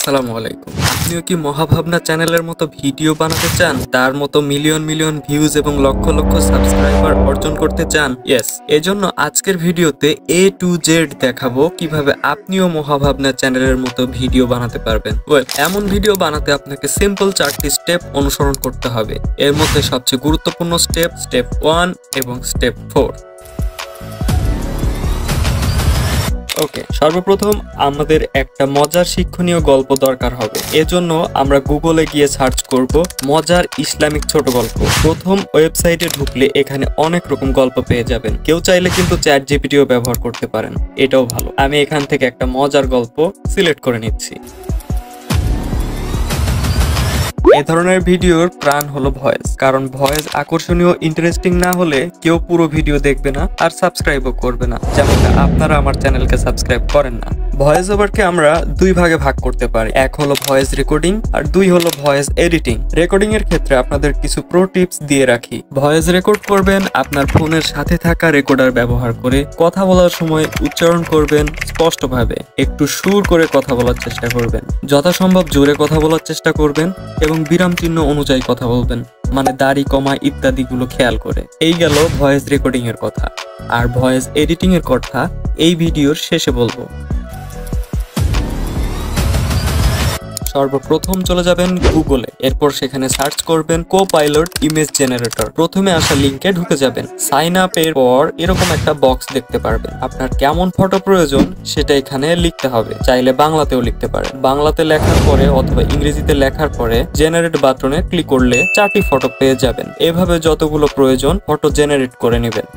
আসসালামু আলাইকুম। আপনিও কি মহাভাবনা চ্যানেলের মতো ভিডিও বানাতে চান, তার মতো মিলিয়ন মিলিয়ন ভিউজ এবং লক্ষ লক্ষ সাবস্ক্রাইবার অর্জন করতে চান? ইয়েস, এজন্য আজকের ভিডিওতে A to Z দেখাবো কিভাবে আপনিও মহাভাবনা চ্যানেলের মতো ভিডিও বানাতে পারবেন। এমন ভিডিও বানাতে আপনাকে সিম্পল 4টি স্টেপ অনুসরণ করতে হবে। এর মধ্যে সবচেয়ে গুরুত্বপূর্ণ স্টেপ 1 এবং স্টেপ 4। ওকে, সর্বপ্রথম আমাদের একটা মজার শিক্ষণীয় গল্প দরকার হবে। এজন্য আমরা গুগলে গিয়ে সার্চ করব মজার ইসলামিক ছোট গল্প। প্রথম ওয়েবসাইটে ঢুকলে এখানে অনেক রকম গল্প পেয়ে যাবেন। কেউ চাইলে কিন্তু চ্যাটজিপিটিও ব্যবহার করতে পারেন, এটাও ভালো। আমি এখান থেকে একটা মজার গল্প সিলেক্ট করে নিচ্ছি। এ ধরনের ভিডিওর প্রাণ হলো ভয়েস, কারণ ভয়েস আকর্ষণীয় ইন্টারেস্টিং না হলে কেউ পুরো ভিডিও দেখবে না আর সাবস্ক্রাইবও করবে না, যেমনটা আপনারা আমার চ্যানেলকে সাবস্ক্রাইব করেন না। ভয়েস ওভারকে আমরা দুই ভাগে ভাগ করতে পারি, এক হলো ভয়েস রেকর্ডিং আর দুই হলো ভয়েস এডিটিং। রেকর্ডিং এর ক্ষেত্রে আপনাদের কিছু প্রো টিপস দিয়ে রাখি। ভয়েস রেকর্ড করবেন আপনার ফোনের সাথে থাকা রেকর্ডার ব্যবহার করে। কথা বলার সময় উচ্চারণ করবেন স্পষ্টভাবে, একটু সুর করে কথা বলার চেষ্টা করবেন, যথাসম্ভব জোরে কথা বলার চেষ্টা করবেন এবং বিরাম চিহ্ন অনুযায়ী কথা বলবেন, মানে দাড়ি কমা ইত্যাদি গুলো খেয়াল করে। এই গেল ভয়েস রেকর্ডিং এর কথা। আর ভয়েস এডিটিং এর কথা এই ভিডিওর শেষে বলবো। সর্বপ্রথম চলে যাবেন গুগলে, এরপর সেখানে সার্চ করবেন কোপাইলট ইমেজ জেনারেটর। প্রথমে আসা লিঙ্কে ঢুকে যাবেন। সাইন আপ এর পর এরকম একটা বক্স দেখতে পারবেন। আপনার কেমন ফটো প্রয়োজন সেটা এখানে লিখতে হবে, চাইলে বাংলাতেও লিখতে পারেন। বাংলাতে লেখার পরে অথবা ইংরেজিতে লেখার পরে জেনারেট বাটনে ক্লিক করলে 4টি ফটো পেয়ে যাবেন। এভাবে যতগুলো প্রয়োজন ফটো জেনারেট করে নেবেন।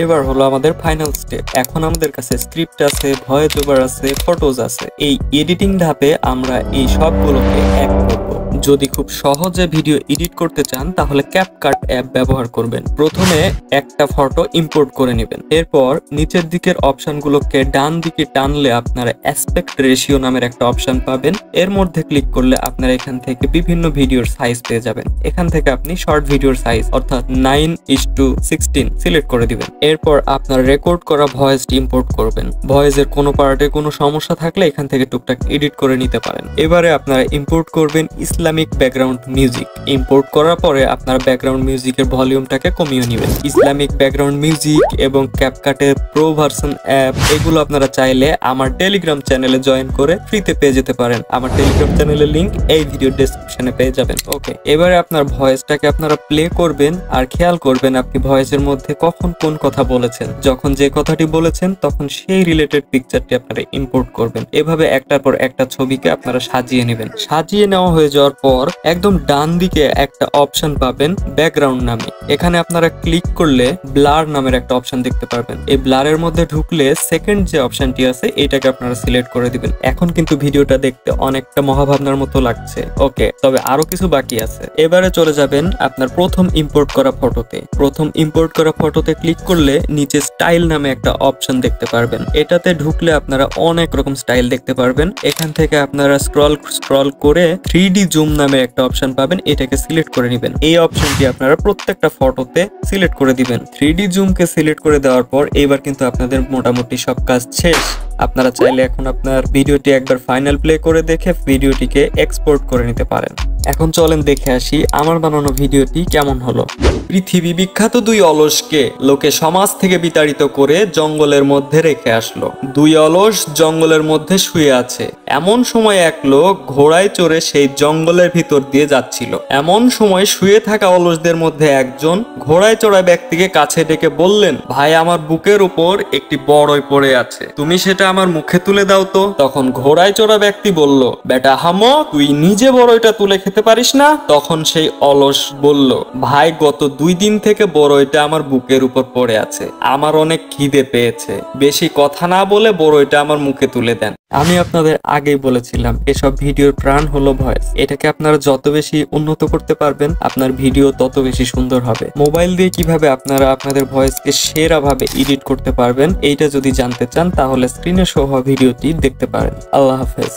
এবার হলো আমাদের ফাইনাল স্টেপ। এখন আমাদের কাছে স্ক্রিপ্ট আছে, ভয়েস ওভার আছে, ফটোজ আছে। এই এডিটিং ধাপে আমরা এই সবগুলোকে এক করব। যদি খুব সহজে ভিডিও এডিট করতে চান তাহলে ক্যাপকাট অ্যাপ ব্যবহার করবেন। প্রথমে একটা ফটো ইম্পোর্ট করে নেবেন, এরপর নিচের দিকের অপশনগুলোকে ডান দিকে টানলে আপনারা অ্যাসপেক্ট রেশিও নামের একটা অপশন পাবেন। এর মধ্যে ক্লিক করলে আপনারা এখান থেকে বিভিন্ন ভিডিওর সাইজ পেয়ে যাবেন। এখান থেকে আপনি শর্ট ভিডিওর সাইজ অর্থাৎ 9:16 সিলেক্ট করে দিবেন। এরপর আপনার রেকর্ড করা ভয়েসটি ইম্পোর্ট করবেন। ভয়েসের কোনো পার্টে কোনো সমস্যা থাকলে এখান থেকে টুকটাক এডিট করে নিতে পারেন। এবারে আপনারা ইম্পোর্ট করবেন ইসলামিক ব্যাকগ্রাউন্ড মিউজিক। ইম্পোর্ট করার পরে আপনার ব্যাকগ্রাউন্ড মিউজিকের ভলিউমটাকে কমিয়ে নেবেন। ইসলামিক ব্যাকগ্রাউন্ড মিউজিক এবং ক্যাপকাটের প্রো ভার্সন অ্যাপ এগুলো আপনারা চাইলে আমার টেলিগ্রাম চ্যানেলে জয়েন করে ফ্রিতে পেয়ে যেতে পারেন। আমার টেলিগ্রাম চ্যানেলের লিংক এই ভিডিও ডেসক্রিপশনে পেয়ে যাবেন। ওকে, এবারে আপনার ভয়েসটাকে আপনারা প্লে করবেন আর খেয়াল করবেন আপনি ভয়েসের মধ্যে কখন কোন কথা বলেছেন। যখন যে কথাটি বলেছেন তখন সেই রিলেটেড পিকচারটি আপনারা ইম্পোর্ট করবেন। এভাবে একটার পর একটা ছবিকে আপনারা সাজিয়ে নেবেন। সাজিয়ে নেওয়া হয়ে যাওয়ার পর একদম ডান দিকে একটা অপশন পাবেন ব্যাকগ্রাউন্ড নামে। এখানে আপনারা ক্লিক করলে ব্লার নামের একটা অপশন দেখতে পারবেন। এই ব্লারের মধ্যে ঢুকলে সেকেন্ড যে অপশনটি আছে এটাকে আপনারা সিলেক্ট করে দিবেন। এখন কিন্তু ভিডিওটা দেখতে অনেকটা মহাভাবনার মতো লাগছে। ওকে, তবে আরো কিছু বাকি আছে। এবারে চলে যাবেন আপনার প্রথম ইম্পোর্ট করা ফটোতে। প্রথম ইম্পোর্ট করা ফটোতে ক্লিক করলে নিচে স্টাইল নামে একটা অপশন দেখতে পারবেন। এটাতে ঢুকলে আপনারা অনেক রকম স্টাইল দেখতে পারবেন। এখান থেকে আপনারা স্ক্রল করে 3D জুম নামে একটা অপশন পাবেন, এটাকে সিলেক্ট করে নেবেন। এই অপশনটি আপনারা প্রত্যেকটা ফটোতে সিলেক্ট করে দিবেন। 3D জুমকে সিলেক্ট করে দেওয়ার পর এবার কিন্তু আপনাদের মোটামুটি সব কাজ শেষ। আপনারা চাইলে এখন আপনার ভিডিওটি একবার ফাইনাল প্লে করে দেখে ভিডিওটিকে এক্সপোর্ট করে নিতে পারেন। এখন চলেন দেখে আসি আমার বানানো ভিডিওটি কেমন হলো। পৃথিবী বিখ্যাত দুই অলসকে লোকে সমাজ থেকে বিতাড়িত করে জঙ্গলের মধ্যে রেখে আসলো। দুই অলস জঙ্গলের মধ্যে শুয়ে আছে। এমন সময় এক লোক ঘোড়ায় চড়ে সেই জঙ্গলের ভিতর দিয়ে যাচ্ছিল। এমন সময় শুয়ে থাকা অলসদের মধ্যে একজন ঘোড়ায় চড়া ব্যক্তিকে কাছে ডেকে বললেন, ভাই, আমার বুকের উপর একটি বড়ই পড়ে আছে, তুমি সেটা আমার মুখে তুলে দাও তো। তখন ঘোড়ায় চড়া ব্যক্তি বলল, বেটা হামো, তুই নিজে বড়ইটা তুলে খেতে পারিস না? তখন সেই অলস বলল, ভাই, গত 2 দিন থেকে বড়ইটা আমার বুকের উপর পড়ে আছে, আমার অনেক খিদে পেয়েছে, বেশি কথা না বলে বড়ইটা আমার মুখে তুলে দেন। আমি আপনাদের আগেই বলেছিলাম এসব ভিডিওর প্রাণ হলো ভয়েস। এটাকে আপনারা যত বেশি উন্নত করতে পারবেন আপনার ভিডিও তত বেশি সুন্দর হবে। মোবাইল দিয়ে কিভাবে আপনারা আপনাদের ভয়েসকে সেরা ভাবে এডিট করতে পারবেন এইটা যদি জানতে চান তাহলে স্ক্রিনে শো হওয়া ভিডিওটি দেখতে পারেন। আল্লাহ হাফেজ।